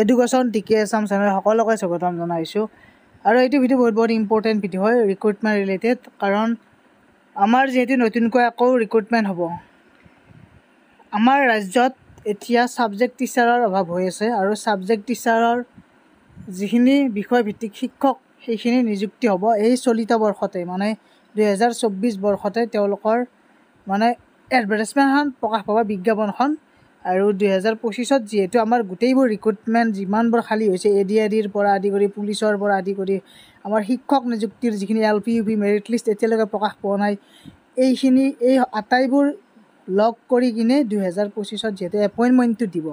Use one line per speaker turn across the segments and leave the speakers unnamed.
education টিকে Assam channel সকলোকে স্বাগতম জনাইছোঁ আৰু এইটো ভিডিঅ' বহুত ইম্পৰ্টেণ্ট ভিডিঅ' হয় ৰিক্ৰুটমেণ্ট ৰিলেটেড কাৰণ আমাৰ যিহেতু নতুনকৈ আকৌ ৰিক্ৰুটমেণ্ট হ'ব আমাৰ ৰাজ্যত এতিয়া ছাবজেক্ট টিচাৰৰ অভাৱ হৈ আছে আৰু ছাবজেক্ট টিচাৰৰ যিখিনি বিষয়ভিত্তিক শিক্ষক সেইখিনি নিযুক্তি হ'ব এই চলিত বৰ্ষতে মানে 2024 বৰ্ষতে তেওঁলোকৰ মানে এডভাৰটাইজমেণ্টখন প্ৰকাশ পাব বিজ্ঞাপনখন আৰু 2025ত যিহেতু আমাৰ গোটেইবোৰ ৰিক্ৰুটমেণ্ট যিমানবোৰ খালী হৈছে ADREৰ পৰা আদি কৰি পুলিচৰ পৰা আদি কৰি আমাৰ শিক্ষক নিযুক্তিৰ যিখিনি LP UP মেৰিট লিষ্ট এতিয়ালৈকে প্ৰকাশ পোৱা নাই এইখিনি এই আটাইবোৰ লগ কৰি কিনে 2025ত যিহেতু এপইণ্টমেণ্টটো দিব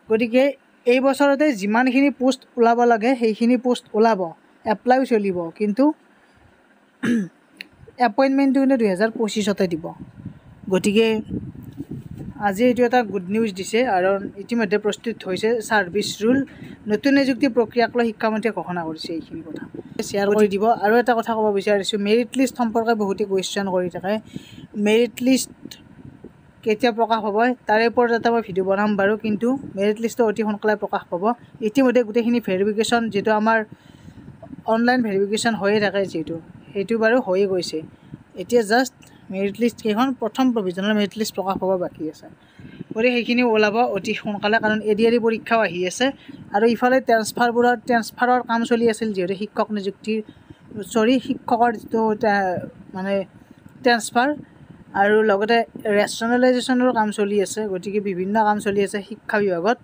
গতিকে এই বছৰতে যিমানখিনি পোষ্ট ওলাব লাগে সেইখিনি পোষ্ট ওলাব এপ্লাইও চলিব কিন্তু এপইণ্টমেণ্টটো কিন্তু 2025তে দিব গতিকে আজি এইটো এটা গুড নিউজ দিছে আৰু ইতিমধ্যে প্ৰস্তুত হৈছে ছাৰ্ভিচ ৰুল নতুন নিযুক্তি প্ৰক্ৰিয়াক লৈ শিক্ষামন্ত্ৰীয়ে ঘোষণা কৰিছে এইখিনি কথা শ্বেয়াৰ কৰি দিব আৰু এটা কথা ক'ব বিচাৰিছোঁ মেৰিট লিষ্ট সম্পৰ্কে বহুতে কুৱেশ্যন কৰি থাকে মেৰিট লিষ্ট কেতিয়া প্ৰকাশ হ'ব তাৰে ওপৰত এটা মই ভিডিঅ' বনাম বাৰু কিন্তু মেৰিট লিষ্টটো অতি সোনকালে প্ৰকাশ পাব ইতিমধ্যে গোটেইখিনি ভেৰিফিকেশ্যন যিটো আমাৰ অনলাইন ভেৰিফিকেশ্যন হৈয়ে থাকে যিহেতু সেইটো বাৰু হৈয়ে গৈছে এতিয়া জাষ্ট মেৰিট লিষ্ট কেইখন প্ৰথম প্ৰভিজনেল মেৰিট লিষ্ট প্ৰকাশ পাব বাকী আছে গতিকে সেইখিনি ওলাব অতি সোনকালে কাৰণ ADRE পৰীক্ষাও আহি আছে আৰু ইফালে ট্ৰেন্সফাৰৰ কাম চলি আছিল যিহেতু শিক্ষক নিযুক্তিৰ শিক্ষকৰ যিটো মানে ট্ৰেন্সফাৰ আৰু লগতে ৰেচনেলাইজেশ্যনৰ কাম চলি আছে গতিকে বিভিন্ন কাম চলি আছে শিক্ষা বিভাগত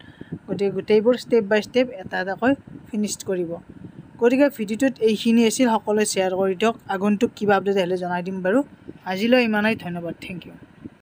গতিকে গোটেইবোৰ ষ্টেপ বাই ষ্টেপ এটা এটাকৈ ফিনিছ কৰিব গতিকে ভিডিঅ'টোত এইখিনি আছিল সকলোৱে শ্বেয়াৰ কৰি দিয়ক আগন্তুক কিবা আপডেট আহিলে জনাই দিম বাৰু আজিলৈ ইমানেই ধন্যবাদ থেংক ইউ